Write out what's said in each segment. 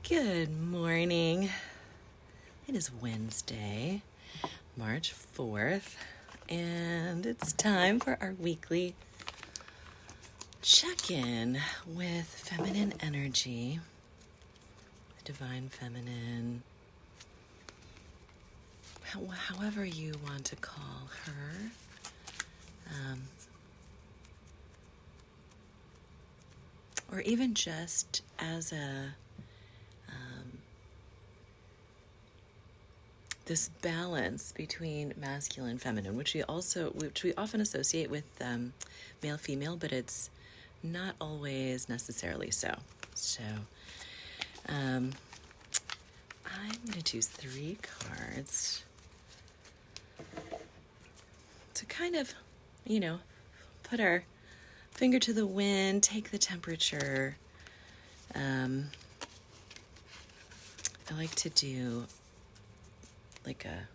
Good morning. It is Wednesday, March 4th, and it's time for our weekly check-in with feminine energy, the divine feminine, however you want to call her. Or even just as this balance between masculine and feminine, which we often associate with male female, but it's not always necessarily so. So I'm going to choose 3 cards to kind of, put our finger to the wind, take the temperature. I like to do like a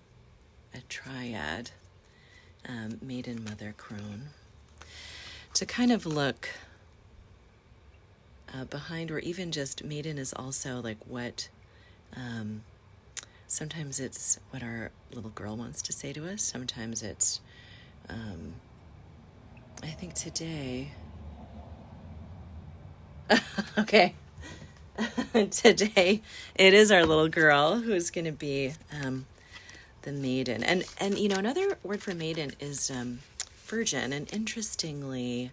triad, maiden, mother, crone, to kind of look behind, or even just maiden is also like what, sometimes it's what our little girl wants to say to us. Sometimes it's, I think today, okay, today it is our little girl who's going to be the maiden. And another word for maiden is virgin. And interestingly,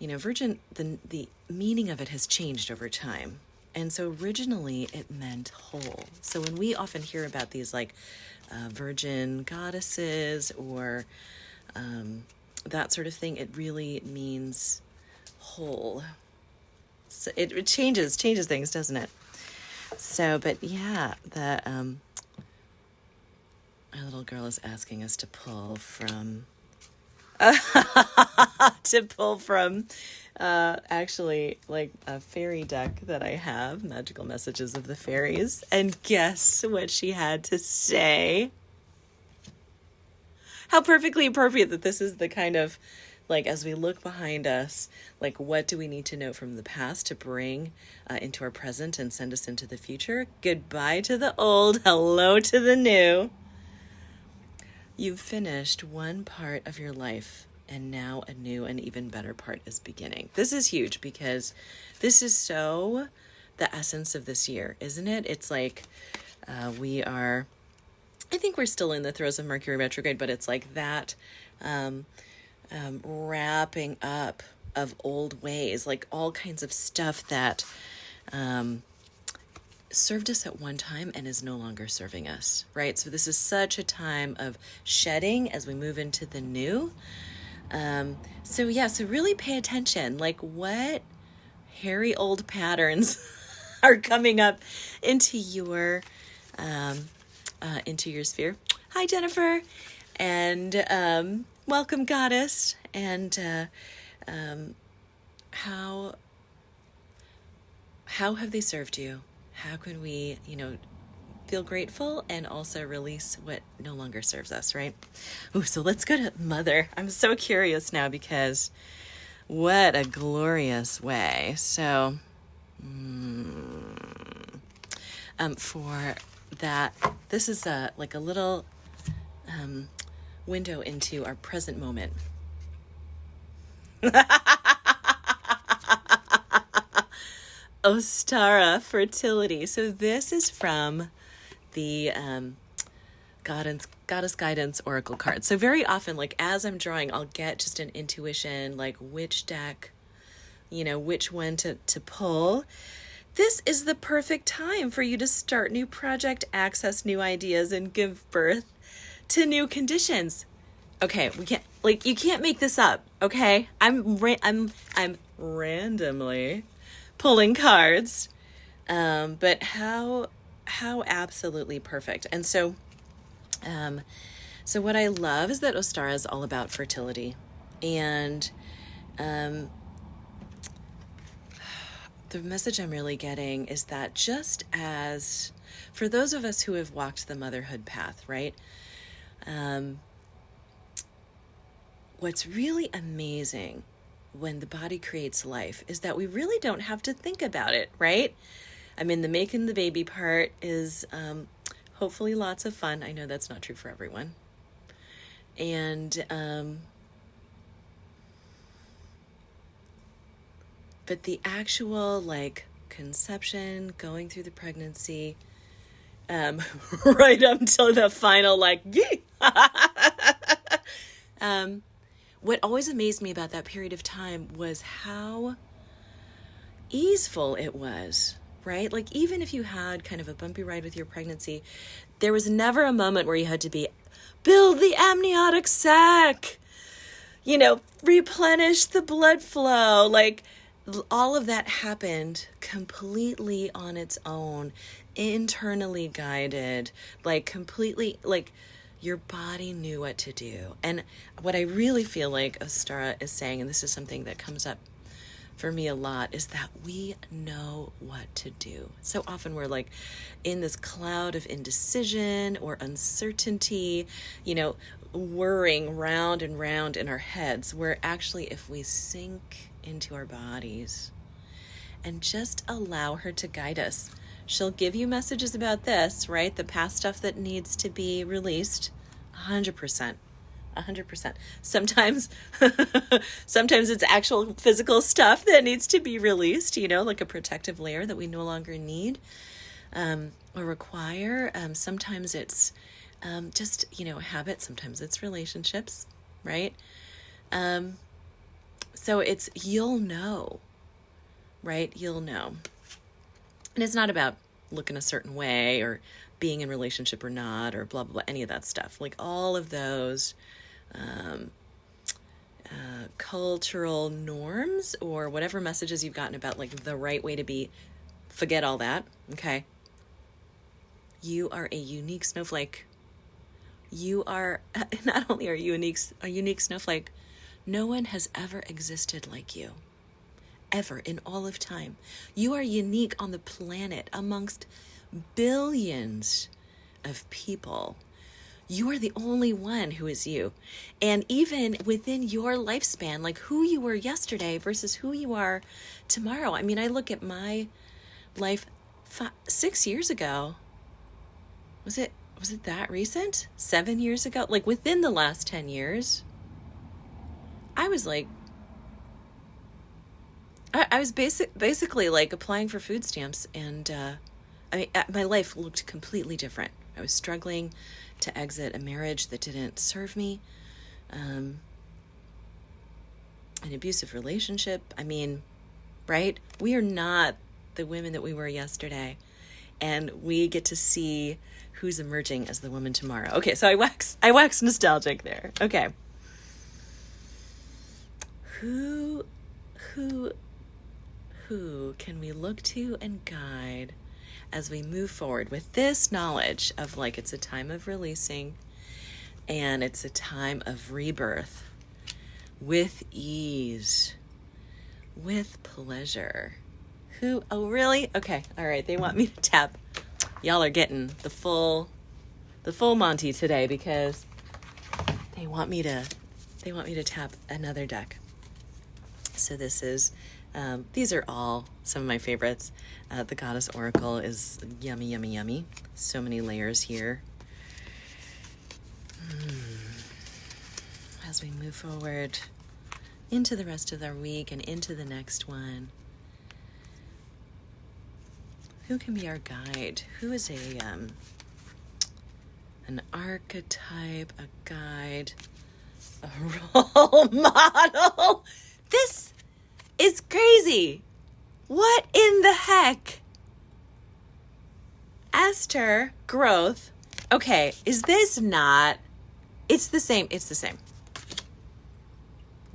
virgin, the meaning of it has changed over time. And so originally it meant whole. So when we often hear about these like virgin goddesses or that sort of thing, it really means whole. So it changes things, doesn't it? So, but yeah, our little girl is asking us to pull from actually like a fairy deck that I have, Magical Messages of the Fairies. And guess what she had to say? How perfectly appropriate that this is the kind of, like, as we look behind us, like, what do we need to know from the past to bring into our present and send us into the future? Goodbye to the old, hello to the new. You've finished one part of your life, and now a new and even better part is beginning. This is huge because this is so the essence of this year, isn't it? It's like I think we're still in the throes of Mercury retrograde, but it's like that wrapping up of old ways, like all kinds of stuff that served us at one time and is no longer serving us, right? So this is such a time of shedding as we move into the new. So really pay attention, like what hairy old patterns are coming up into your sphere. Hi, Jennifer, and welcome, Goddess. And how have they served you? How can we, feel grateful and also release what no longer serves us, right? Ooh, so let's go to Mother. I'm so curious now because what a glorious way. So, for that, this is like a little window into our present moment. Ostara, fertility. So this is from the Goddess Guidance Oracle card. So very often, like as I'm drawing, I'll get just an intuition, like which deck, which one to pull. This is the perfect time for you to start new project, access new ideas, and give birth to new conditions. Okay, you can't make this up. Okay, I'm randomly pulling cards, but how absolutely perfect. And so what I love is that Ostara is all about fertility, and the message I'm really getting is that just as for those of us who have walked the motherhood path, right? What's really amazing when the body creates life is that we really don't have to think about it, right? I mean, the making the baby part is hopefully lots of fun. I know that's not true for everyone. And, but the actual like conception, going through the pregnancy, right up until the final, like, yee! What always amazed me about that period of time was how easeful it was, right? Like, even if you had kind of a bumpy ride with your pregnancy, there was never a moment where you had to be, build the amniotic sac, replenish the blood flow. Like, all of that happened completely on its own, internally guided, like completely, like your body knew what to do. And what I really feel like Ostara is saying, and this is something that comes up for me a lot, is that we know what to do. So often we're like in this cloud of indecision or uncertainty, whirring round and round in our heads, where actually if we sink into our bodies and just allow her to guide us, she'll give you messages about this, right? The past stuff that needs to be released, 100%. 100%. Sometimes it's actual physical stuff that needs to be released, like a protective layer that we no longer need or require. Sometimes it's just, habits. Sometimes it's relationships, right? So you'll know, right? You'll know. And it's not about looking a certain way or being in relationship or not, or blah, blah, blah, any of that stuff. Like all of those cultural norms or whatever messages you've gotten about like the right way to be, forget all that, okay? You are a unique snowflake. You are, not only are you a unique snowflake, no one has ever existed like you. Ever in all of time. You are unique on the planet amongst billions of people. You are the only one who is you. And even within your lifespan, like who you were yesterday versus who you are tomorrow. I mean, I look at my life 6 years ago. Was it that recent? 7 years ago? Like within the last 10 years, I was like, I was basically like applying for food stamps, and my life looked completely different. I was struggling to exit a marriage that didn't serve me, an abusive relationship. I mean, right? We are not the women that we were yesterday, and we get to see who's emerging as the woman tomorrow. Okay, so I wax nostalgic there. Okay. Who can we look to and guide as we move forward with this knowledge of like it's a time of releasing and it's a time of rebirth with ease, with pleasure? Oh, really? Okay. All right. They want me to tap. Y'all are getting the full Monty today because they want me to tap another deck. So this is, these are all some of my favorites. The Goddess Oracle is yummy, yummy, yummy. So many layers here. As we move forward into the rest of our week and into the next one, who can be our guide? Who is an archetype, a guide, a role model? This is crazy. What in the heck? Esther Growth. Okay, is this not? It's the same.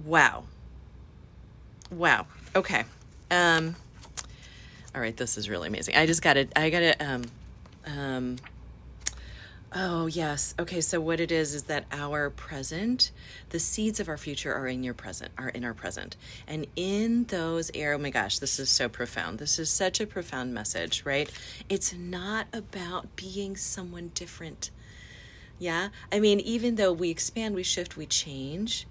Wow. Okay. All right, this is really amazing. I gotta, oh, yes. Okay, so what it is that our present, the seeds of our future are in our present. And in those oh my gosh, this is so profound. This is such a profound message, right? It's not about being someone different. Yeah? I mean, even though we expand, we shift, we change,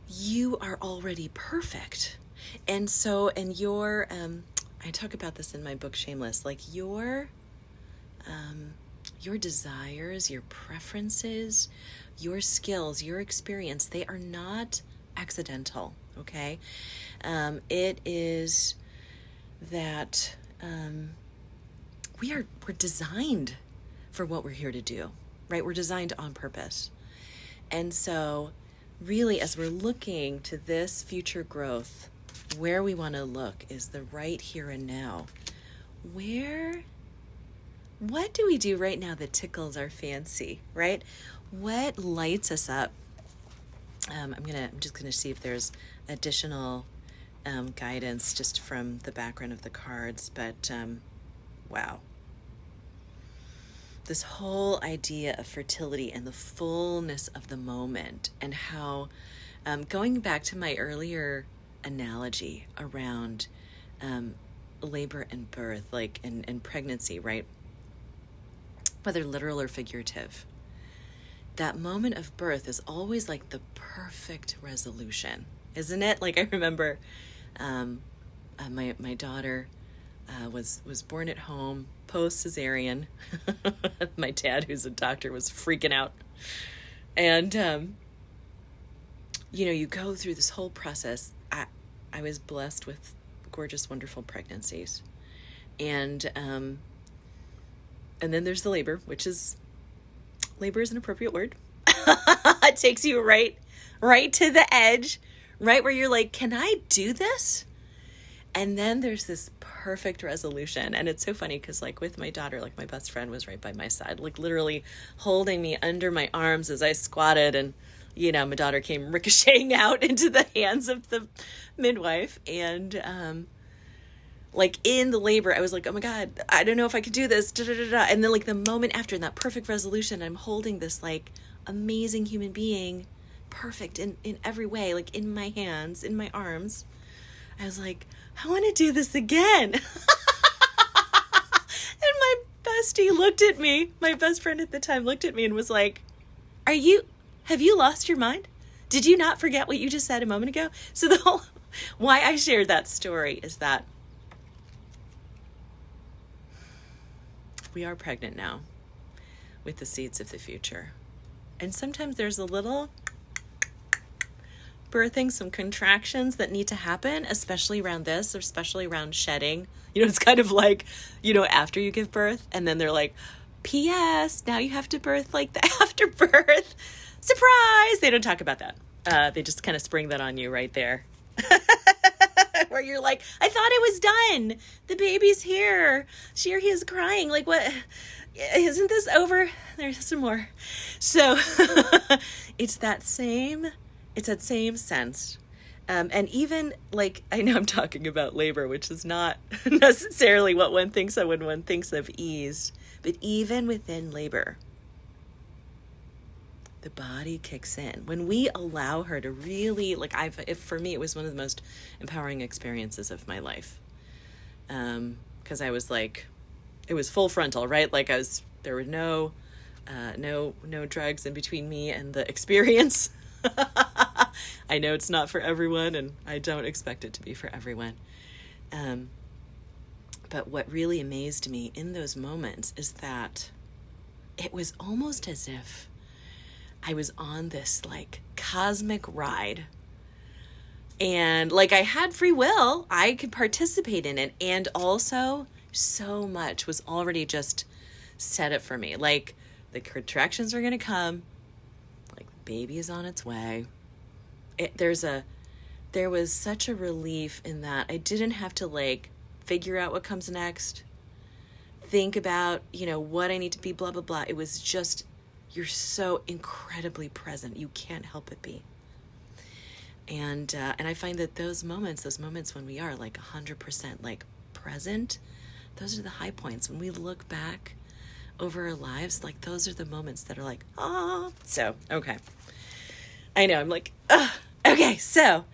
you are already perfect. And so, and your I talk about this in my book, Shameless, like your desires, your preferences, your skills, your experience, they are not accidental, okay? It is that we're designed for what we're here to do, right? We're designed on purpose. And so really, as we're looking to this future growth, where we want to look is the right here and now. What do we do right now that tickles our fancy, right? What lights us up? I'm just gonna see if there's additional guidance just from the background of the cards, but wow. This whole idea of fertility and the fullness of the moment, and how, going back to my earlier analogy around labor and birth, like and pregnancy, right? Whether literal or figurative, that moment of birth is always like the perfect resolution, isn't it? Like I remember my daughter was born at home post cesarean. My dad, who's a doctor, was freaking out, and you go through this whole process. I was blessed with gorgeous, wonderful pregnancies, and then there's the labor, labor is an appropriate word. It takes you right to the edge, right where you're like, can I do this? And then there's this perfect resolution. And it's so funny because like with my daughter, like my best friend was right by my side, like literally holding me under my arms as I squatted. And, my daughter came ricocheting out into the hands of the midwife. And, like in the labor, I was like, oh my God, I don't know if I could do this. Da, da, da, da. And then like the moment after, in that perfect resolution, I'm holding this like amazing human being, perfect in every way, like in my hands, in my arms. I was like, I want to do this again. And my bestie looked at me, my best friend at the time looked at me and was like, have you lost your mind? Did you not forget what you just said a moment ago? So why I shared that story is that we are pregnant now with the seeds of the future. And sometimes there's a little birthing, some contractions that need to happen, especially around this, or especially around shedding. It's kind of like, after you give birth, and then they're like, P.S. now you have to birth like the afterbirth. Surprise! They don't talk about that. They just kind of spring that on you right there. Where you're like, I thought it was done. The baby's here. He is crying. Like, what? Isn't this over? There's some more. So it's that same sense. And even like, I know I'm talking about labor, which is not necessarily what one thinks of when one thinks of ease, but even within labor, the body kicks in. When we allow her to really, like for me, it was one of the most empowering experiences of my life. 'Cause I was like, it was full frontal, right? Like there were no drugs in between me and the experience. I know it's not for everyone, and I don't expect it to be for everyone. But what really amazed me in those moments is that it was almost as if I was on this like cosmic ride, and like I had free will, I could participate in it. And also so much was already just set up for me. Like the contractions are going to come, like the baby is on its way. There was such a relief in that I didn't have to like figure out what comes next, think about, what I need to be, blah, blah, blah. It was just, you're so incredibly present. You can't help but be. And I find that those moments when we are like 100% like present, those are the high points. When we look back over our lives, like those are the moments that are like, oh. So, okay. I know, I'm like, okay. So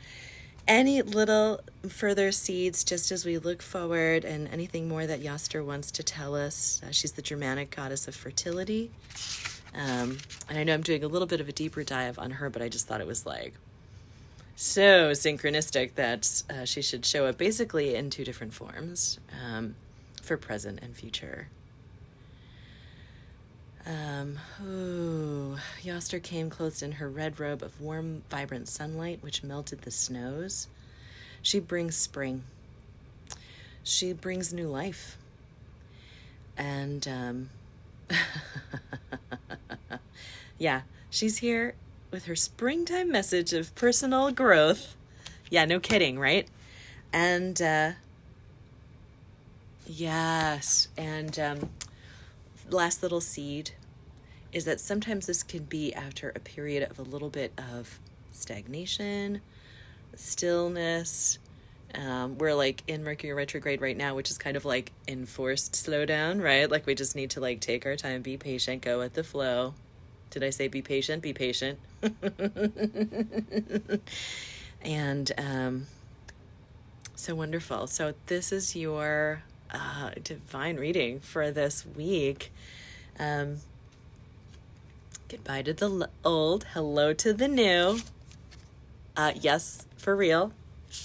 any little further seeds, just as we look forward, and anything more that Yastur wants to tell us. She's the Germanic goddess of fertility. And I know I'm doing a little bit of a deeper dive on her, but I just thought it was like so synchronistic that she should show up basically in two different forms, for present and future. Yoster came clothed in her red robe of warm, vibrant sunlight, which melted the snows. She brings spring. She brings new life. And, yeah, she's here with her springtime message of personal growth. Yeah, no kidding, right? And, yes, and, last little seed is that sometimes this can be after a period of a little bit of stagnation, stillness. We're like in Mercury retrograde right now, which is kind of like enforced slowdown, right? Like we just need to like take our time, be patient, go with the flow. Did I say be patient? Be patient. And so wonderful. So this is your divine reading for this week. Goodbye to the old, hello to the new. Yes, for real.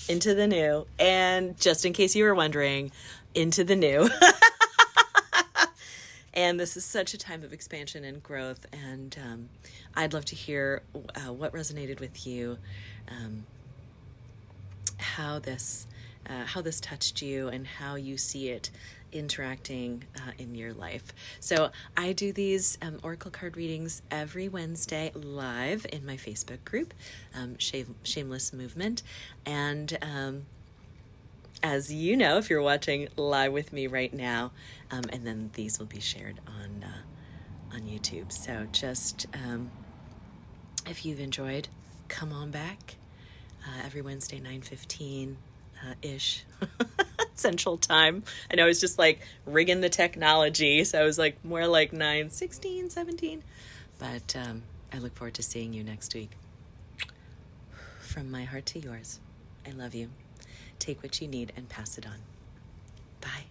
Into the new. And just in case you were wondering, into the new. And this is such a time of expansion and growth. And I'd love to hear what resonated with you, how this touched you, and how you see it interacting in your life. So I do these oracle card readings every Wednesday live in my Facebook group, Shameless Movement. And as you know, if you're watching live with me right now, and then these will be shared on YouTube. So just if you've enjoyed, come on back every Wednesday, 9:15 ish Central Time. I know I was just like rigging the technology, so I was like more like 9:16, 17. But I look forward to seeing you next week. From my heart to yours, I love you. Take what you need and pass it on. Bye.